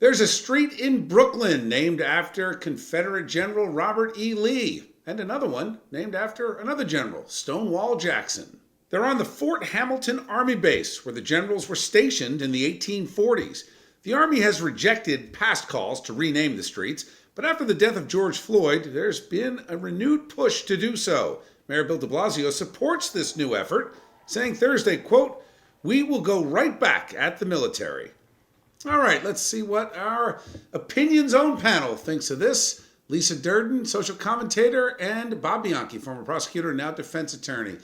There's a street in Brooklyn named after Confederate General Robert E. Lee, and another one named after another general, Stonewall Jackson. They're on the Fort Hamilton Army Base, where the generals were stationed in the 1840s. The Army has rejected past calls to rename the streets, but after the death of George Floyd, there's been a renewed push to do so. Mayor Bill de Blasio supports this new effort, saying Thursday, quote, "We will go right back at the military." All right, let's see what our Opinion Zone panel thinks of this. LISA DURDEN, social commentator, and Bob Bianchi, former prosecutor, now defense attorney.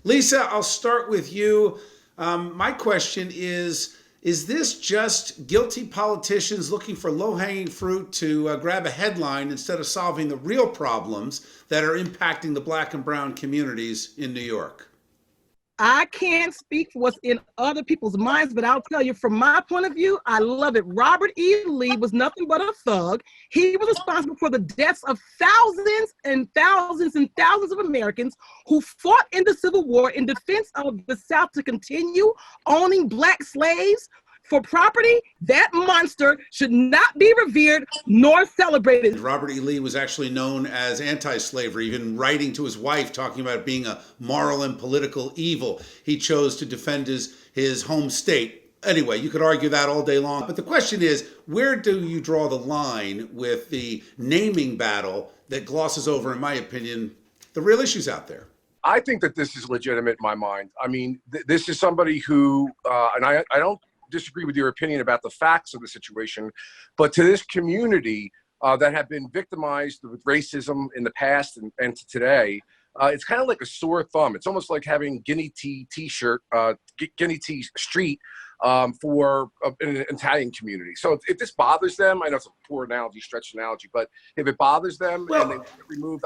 LISA, I'll start with you. My question is this just guilty politicians looking for low-hanging fruit to grab a headline instead of solving the real problems that are impacting the Black and brown communities in New York? I can't speak for what's in other people's minds, but I'll tell you from my point of view, I love it. Robert E. Lee was nothing but a thug. He was responsible for the deaths of thousands and thousands and thousands of Americans who fought in the Civil War in defense of the South to continue owning Black slaves for property. That monster should not be revered nor celebrated. Robert E. Lee was actually known as anti-slavery, even writing to his wife, talking about it being a moral and political evil. He chose to defend his home state. Anyway, you could argue that all day long. But the question is, where do you draw the line with the naming battle that glosses over, in my opinion, the real issues out there? I think that this is legitimate in my mind. I mean, this is somebody who, and I don't disagree with your opinion about the facts of the situation, but to this community that have been victimized with racism in the past and to today, it's kind of like a sore thumb. It's almost like having Guinea Tea T-shirt, Guinea Tea Street for an Italian community. So if this bothers them, I know it's a poor analogy, stretched analogy, but if it bothers them and they get removed,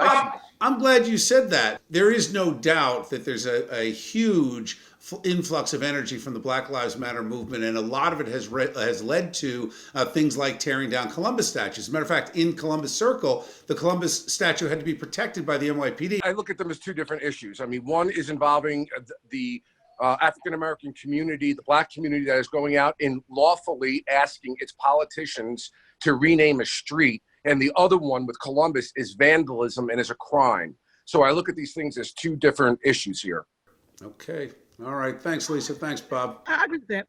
I'm glad you said that. There is no doubt that there's a huge influx of energy from the Black Lives Matter movement, and a lot of it has led to things like tearing down Columbus statues. As a matter of fact, in Columbus Circle, the Columbus statue had to be protected by the NYPD. I look at them as two different issues. I mean, one is involving the African-American community, the Black community that is going out and lawfully asking its politicians to rename a street. And the other one with Columbus is vandalism and is a crime. So I look at these things as two different issues here. Okay. All right. Thanks, Lisa. Thanks, Bob. I agree with that.